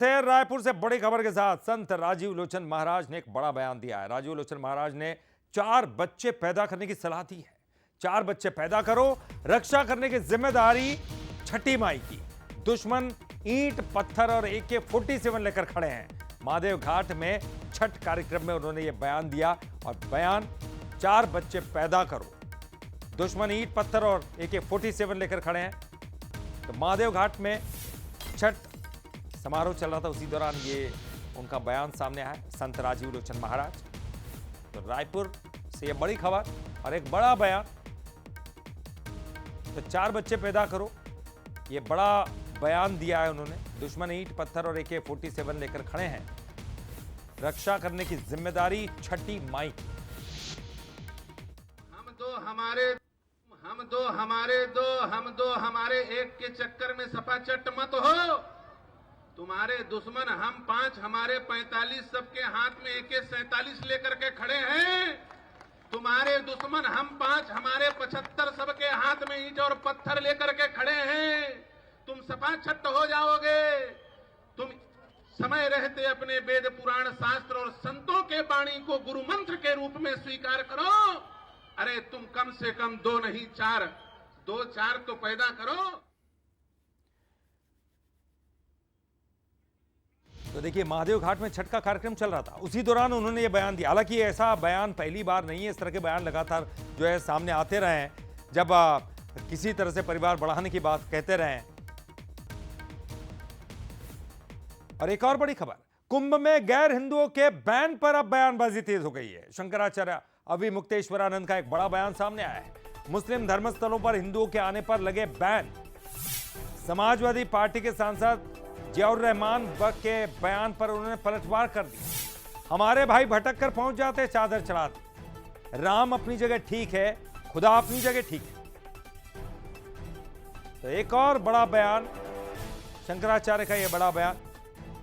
शहर रायपुर से बड़ी खबर के साथ संत राजीव लोचन महाराज ने एक बड़ा बयान दिया है। राजीव लोचन महाराज ने 4 बच्चे पैदा करने की सलाह दी है। 4 बच्चे पैदा करो, रक्षा करने की जिम्मेदारी छठी माई की। दुश्मन ईंट पत्थर और AK-47 लेकर खड़े हैं। महादेव घाट में छठ कार्यक्रम में उन्होंने यह बयान दिया और बयान 4 बच्चे पैदा करो, दुश्मन ईंट पत्थर और AK-47 लेकर खड़े हैं। तो महादेव घाट में छठ समारोह चल रहा था, उसी दौरान ये उनका बयान सामने आया, संत राजीव लोचन महाराज। तो रायपुर से ये बड़ी खबर और एक बड़ा बयान। तो 4 बच्चे पैदा करो, ये बड़ा बयान दिया है उन्होंने। दुश्मन ईंट पत्थर और AK-47 लेकर खड़े हैं, रक्षा करने की जिम्मेदारी छठी माई की। हम दो हमारे एक के चक्कर में सपा चट मत हो। तुम्हारे दुश्मन हम 5 हमारे 45 सबके हाथ में AK-47 लेकर के खड़े हैं। तुम्हारे दुश्मन हम 5 हमारे 75 सबके हाथ में ईंट और पत्थर लेकर के खड़े हैं। तुम सपा छट हो जाओगे। तुम समय रहते अपने वेद पुराण शास्त्र और संतों के वाणी को गुरु मंत्र के रूप में स्वीकार करो। अरे तुम कम से कम 2 नहीं 4 तो पैदा करो। तो देखिए, महादेव घाट में छठ का कार्यक्रम चल रहा था, उसी दौरान उन्होंने ये बयान दिया। हालांकि ऐसा बयान पहली बार नहीं है, इस तरह के बयान लगातार जो है सामने आते रहे हैं, जब किसी तरह से परिवार बढ़ाने की बात कहते रहे हैं। और एक और बड़ी खबर, कुंभ में गैर हिंदुओं के बैन पर अब बयानबाजी तेज हो गई है। शंकराचार्य अविमुक्तेश्वरानंद का एक बड़ा बयान सामने आया है। मुस्लिम धर्मस्थलों पर हिंदुओं के आने पर लगे बैन। समाजवादी पार्टी के सांसद जियाउर रहमान के बयान पर उन्होंने पलटवार कर दिया। हमारे भाई भटक कर पहुंच जाते, चादर चढ़ाते। राम अपनी जगह ठीक है, खुदा अपनी जगह ठीक है। तो एक और बड़ा बयान शंकराचार्य का, यह बड़ा बयान,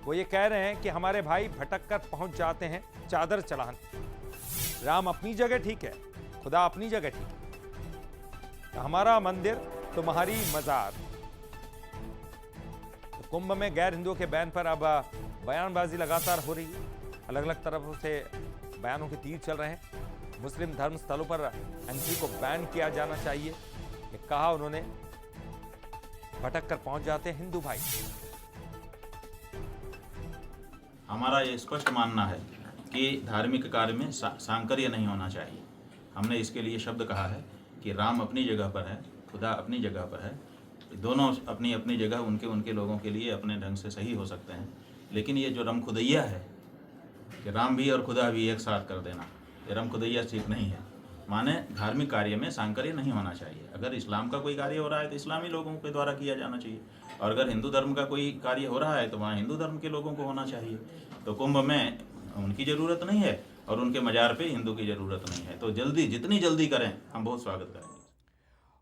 वो ये कह रहे हैं कि हमारे भाई भटक कर पहुंच जाते हैं चादर चढ़ाने। राम अपनी जगह ठीक है, खुदा अपनी जगह ठीक है। तो हमारा मंदिर तुम्हारी मजार। कुंभ में गैर हिंदुओं के बैन पर अब बयानबाजी लगातार हो रही है। अलग अलग तरफों से बयानों के तीर चल रहे हैं। मुस्लिम धर्म स्थलों पर एंट्री को बैन किया जाना चाहिए, ये कहा उन्होंने। भटक कर पहुंच जाते हैं हिंदू भाई। हमारा ये स्पष्ट मानना है कि धार्मिक कार्य में सांकर्य नहीं होना चाहिए। हमने इसके लिए शब्द कहा है कि राम अपनी जगह पर है, खुदा अपनी जगह पर है। दोनों अपनी अपनी जगह उनके लोगों के लिए अपने ढंग से सही हो सकते हैं। लेकिन ये जो रम खुदैया है कि राम भी और खुदा भी एक साथ कर देना, ये रम खुदैया ठीक नहीं है। माने धार्मिक कार्य में सांकर्य नहीं होना चाहिए। अगर इस्लाम का कोई कार्य हो रहा है तो इस्लामी लोगों के द्वारा किया जाना चाहिए, और अगर हिंदू धर्म का कोई कार्य हो रहा है तो वहाँ हिंदू धर्म के लोगों को होना चाहिए। तो कुंभ में उनकी ज़रूरत नहीं है और उनके मजार पे हिंदू की ज़रूरत नहीं है। तो जल्दी, जितनी जल्दी करें, हम बहुत स्वागत करेंगे।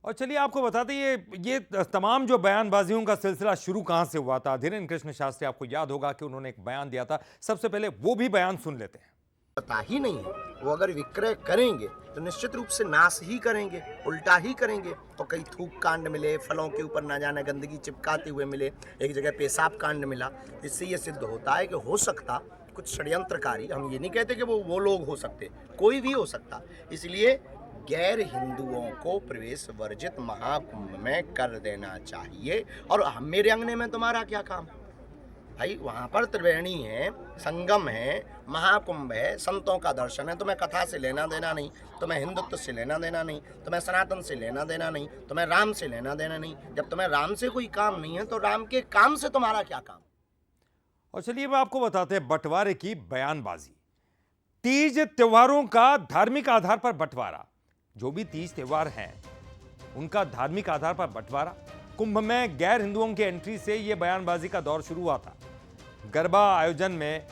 और चलिए आपको बताते ये तमाम जो बयानबाजियों का सिलसिला शुरू कहां से हुआ था। धीरेन्द्र कृष्ण शास्त्री, आपको याद होगा कि उन्होंने एक बयान दिया था। सबसे पहले वो भी बयान सुन लेते हैं। पता ही नहीं है, वो अगर विक्रय करेंगे तो निश्चित रूप से नाश ही करेंगे, उल्टा ही करेंगे। तो कई थूक कांड मिले, फलों के ऊपर ना जाने गंदगी चिपकाते हुए मिले, एक जगह पेशाब कांड मिला। इससे ये सिद्ध होता है कि हो सकता कुछ षड्यंत्रकारी, हम ये नहीं कहते कि वो लोग हो सकते, कोई भी हो सकता। इसलिए गैर हिंदुओं को प्रवेश वर्जित महाकुंभ में कर देना चाहिए। और मेरे अंगने में तुम्हारा क्या काम भाई? वहाँ पर त्रिवेणी है, संगम है, महाकुंभ है, संतों का दर्शन है। तुम्हें कथा से लेना देना नहीं, तुम्हें हिंदुत्व से लेना देना नहीं, तुम्हें सनातन से लेना देना नहीं, तुम्हें राम से लेना देना नहीं। जब तुम्हें राम से कोई काम नहीं है तो राम के काम से तुम्हारा क्या काम? और चलिए अब आपको बताते हैं बंटवारे की बयानबाजी। तीज त्योहारों का धार्मिक आधार पर बंटवारा। जो भी तीज त्योहार हैं उनका धार्मिक आधार पर बंटवारा। कुंभ में गैर हिंदुओं की एंट्री से यह बयानबाजी का दौर शुरू हुआ था। गरबा आयोजन में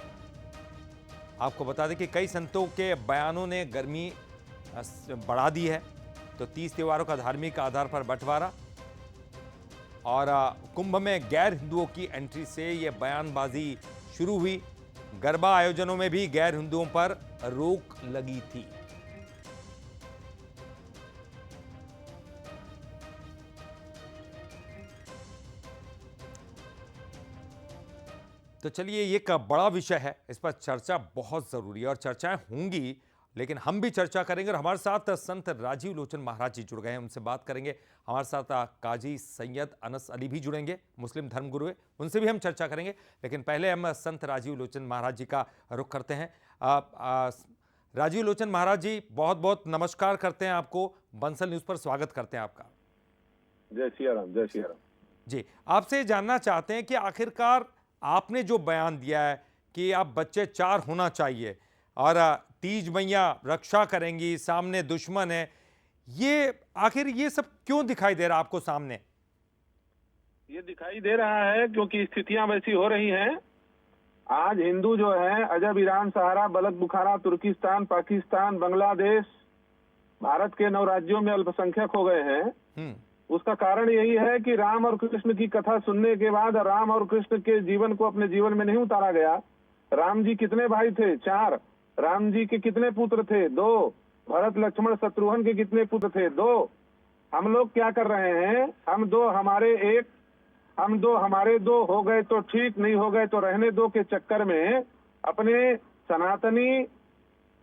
आपको बता दें कि कई संतों के बयानों ने गर्मी बढ़ा दी है। तो तीज त्योहारों का धार्मिक आधार पर बंटवारा और कुंभ में गैर हिंदुओं की एंट्री से यह बयानबाजी शुरू हुई। गरबा आयोजनों में भी गैर हिंदुओं पर रोक लगी थी। तो चलिए, ये एक बड़ा विषय है, इस पर चर्चा बहुत ज़रूरी है और चर्चाएं होंगी, लेकिन हम भी चर्चा करेंगे। और हमारे साथ संत राजीव लोचन महाराज जी जुड़ गए हैं, उनसे बात करेंगे। हमारे साथ काजी सैयद अनस अली भी जुड़ेंगे, मुस्लिम धर्मगुरु हैं, उनसे भी हम चर्चा करेंगे। लेकिन पहले हम संत राजीव लोचन महाराज जी का रुख करते हैं। राजीव लोचन महाराज जी, बहुत बहुत नमस्कार करते हैं आपको, बंसल न्यूज़ पर स्वागत करते हैं आपका। जय सिया राम, जय सिया राम। जी, आपसे जानना चाहते हैं कि आखिरकार आपने जो बयान दिया है कि आप बच्चे 4 होना चाहिए और तीज मैया रक्षा करेंगी, सामने दुश्मन है, ये आखिर ये सब क्यों दिखाई दे रहा आपको सामने? ये दिखाई दे रहा है क्योंकि स्थितियां वैसी हो रही हैं। आज हिंदू जो है अजब, ईरान, सहारा, बलख, बुखारा, तुर्किस्तान, पाकिस्तान, बांग्लादेश, भारत के 9 राज्यों में अल्पसंख्यक हो गए हैं। उसका कारण यही है कि राम और कृष्ण की कथा सुनने के बाद राम और कृष्ण के जीवन को अपने जीवन में नहीं उतारा गया। राम जी कितने भाई थे? 4। राम जी के कितने पुत्र थे? 2। भरत, लक्ष्मण, शत्रुघ्न के कितने पुत्र थे? 2। हम लोग क्या कर रहे हैं? हम 2 हमारे 1, हम 2 हमारे 2 हो गए तो ठीक, नहीं हो गए तो रहने दो के चक्कर में अपने सनातनी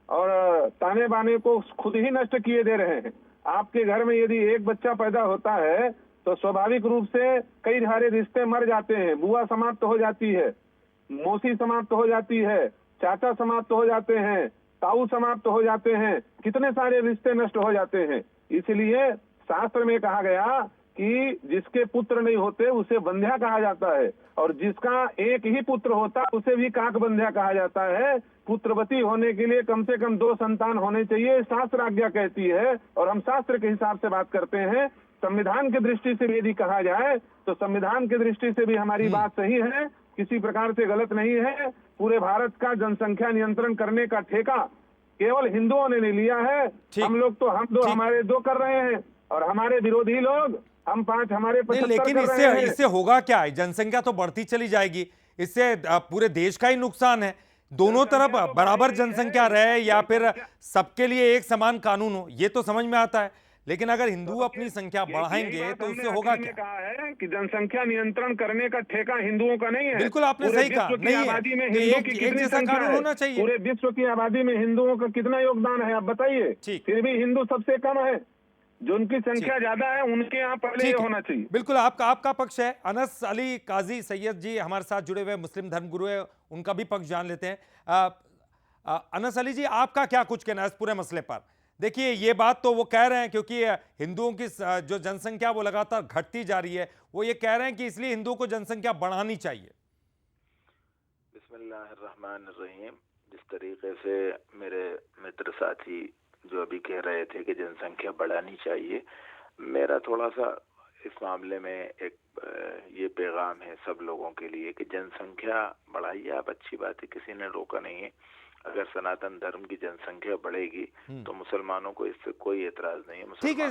और ताने बाने को खुद ही नष्ट किए दे रहे हैं। आपके घर में यदि एक बच्चा पैदा होता है तो स्वाभाविक रूप से कई सारे रिश्ते मर जाते हैं। बुआ समाप्त हो जाती है, मौसी समाप्त हो जाती है, चाचा समाप्त हो जाते हैं, ताऊ समाप्त हो जाते हैं, कितने सारे रिश्ते नष्ट हो जाते हैं। इसलिए शास्त्र में कहा गया कि जिसके पुत्र नहीं होते उसे बंध्या कहा जाता है, और जिसका एक ही पुत्र होता उसे भी काक बंध्या कहा जाता है। पुत्रवती होने के लिए कम से कम 2 संतान होने चाहिए, शास्त्र आज्ञा कहती है, और हम शास्त्र के हिसाब से बात करते हैं। संविधान की दृष्टि से भी यदि कहा जाए तो संविधान की दृष्टि से भी हमारी बात सही है, किसी प्रकार से गलत नहीं है। पूरे भारत का जनसंख्या नियंत्रण करने का ठेका केवल हिंदुओं ने नहीं लिया है। हम लोग तो हम 2 हमारे 2 कर रहे हैं, और हमारे विरोधी लोग हम 5 हमारे 75 लेकिन कर रहे हैं। इससे होगा क्या? जनसंख्या तो बढ़ती चली जाएगी, इससे पूरे देश का ही नुकसान है। दोनों तरफ बराबर जनसंख्या रहे या फिर सबके लिए एक समान कानून हो, ये तो समझ में आता है। लेकिन अगर हिंदू अपनी संख्या बढ़ाएंगे तो उससे होगा क्या? कहा है कि जनसंख्या नियंत्रण करने का ठेका हिंदुओं का नहीं है। बिल्कुल, आपने सही कहा, नहीं है। आबादी में तो हिंदुओं की एक जैसा कानून होना चाहिए। पूरे विश्व की आबादी में हिंदुओं का कितना योगदान है आप बताइए? फिर भी हिंदू सबसे कम है। जो उनकी संख्या ज्यादा है उनके यहाँ पहले ये होना चाहिए। बिल्कुल, आपका पक्ष है। अनस अली काजी सैयद जी हमारे साथ जुड़े हुए मुस्लिम धर्मगुरु है, उनका भी पक्ष जान लेते हैं। अनस अली जी, आपका क्या कुछ कहना है इस पूरे मसले पर? देखिए, ये बात तो वो कह रहे हैं क्योंकि हिंदुओं की जो जनसंख्या वो लगातार घटती जा रही है, वो ये कह रहे हैं कि इसलिए हिंदुओं को जनसंख्या बढ़ानी चाहिए। बिस्मिल्लाहिर्रहमानिर्रहीम। जिस तरीके से मेरे मित्र साथी जो अभी कह रहे थे कि जनसंख्या बढ़ानी चाहिए, मेरा थोड़ा सा इस मामले में एक ये पैगाम है सब लोगों के लिए कि जनसंख्या बढ़ाइए आप, अच्छी बात है, किसी ने रोका नहीं है। अगर सनातन धर्म की जनसंख्या बढ़ेगी तो मुसलमानों को इससे कोई एतराज नहीं है। ठीक है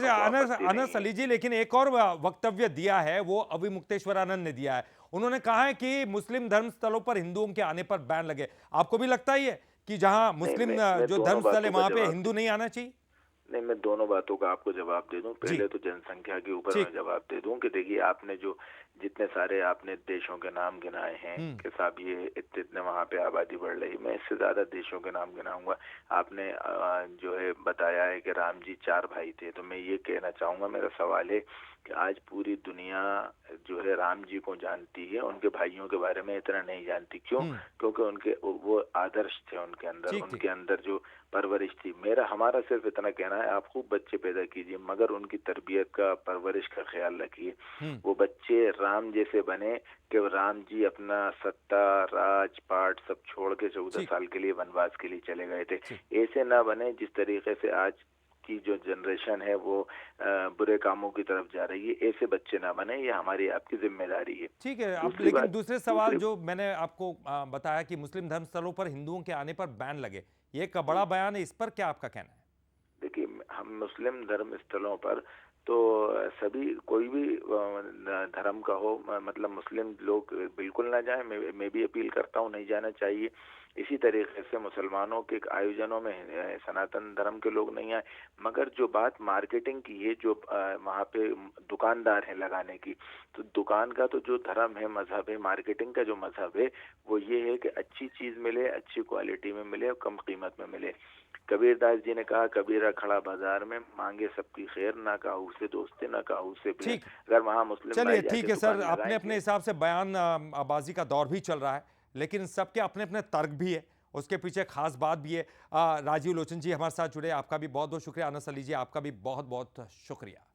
अनस अली जी, लेकिन एक और वक्तव्य दिया है, वो अभी मुक्तेश्वरानंद ने दिया है। उन्होंने कहा है कि मुस्लिम धर्म स्थलों पर हिंदुओं के आने पर बैन लगे। आपको भी लगता है कि जहां मुस्लिम जो धर्म स्थल है वहां पे हिंदू नहीं आना चाहिए? नहीं, मैं दोनों बातों का आपको जवाब दे दूं। पहले तो जनसंख्या के ऊपर मैं जवाब दे दूं कि देखिए, आपने जो जितने सारे आपने देशों के नाम गिनाए हैं कि साहब ये इतने वहाँ पे आबादी बढ़ रही, मैं इससे ज्यादा देशों के नाम गिनाऊंगा। आपने जो है बताया है कि राम जी 4 भाई थे, तो मैं ये कहना चाहूंगा, मेरा सवाल है कि आज पूरी दुनिया जो है राम जी को जानती है, उनके भाइयों के बारे में इतना नहीं जानती। क्यों? क्योंकि उनके वो आदर्श थे उनके अंदर जो परवरिश थी। हमारा सिर्फ इतना कहना है, आप खूब बच्चे पैदा कीजिए मगर उनकी तरबियत का, परवरिश का ख्याल रखिए। वो बच्चे राम जैसे बने कि राम जी अपना सत्ता, राजपाट सब छोड़ के 14 साल के लिए वनवास के लिए चले गए थे। ऐसे ना बने जिस तरीके से आज की जो जनरेशन है वो बुरे कामों की तरफ जा रही है। ऐसे बच्चे ना बने, ये हमारी आपकी जिम्मेदारी है। ठीक है। अब लेकिन दूसरे सवाल जो मैंने आपको बताया कि मुस्लिम धर्म स्थलों पर हिंदुओं के आने पर बैन लगे, ये एक बड़ा बयान है, इस पर क्या आपका कहना है? देखिए, हम मुस्लिम धर्म स्थलों पर तो सभी कोई भी धर्म का हो, मतलब मुस्लिम लोग बिल्कुल ना जाएं। मैं भी अपील करता हूं नहीं जाना चाहिए। इसी तरीके से मुसलमानों के आयोजनों में सनातन धर्म के लोग नहीं आए। मगर जो बात मार्केटिंग की है, जो वहाँ पे दुकानदार हैं लगाने की, तो दुकान का तो जो धर्म है, मजहब है, मार्केटिंग का जो मजहब है वो ये है कि अच्छी चीज मिले, अच्छी क्वालिटी में मिले और कम कीमत में मिले। कबीरदास जी ने कहा, कबीरा खड़ा बाजार में, मांगे सबकी खैर, ना काहू से दोस्ती ना काहू से बैर। ठीक। अगर वहाँ मुस्लिम चलिए भाई जाके ठीक है दुकान सर, अपने लगाएंगे- अपने हिसाब से बयानबाजी का दौर भी चल रहा है, लेकिन सबके अपने अपने तर्क भी है, उसके पीछे खास बात भी है। राजीव लोचन जी हमारे साथ जुड़े, आपका भी बहुत बहुत शुक्रिया। आनंद लीजिए, आपका भी बहुत बहुत शुक्रिया।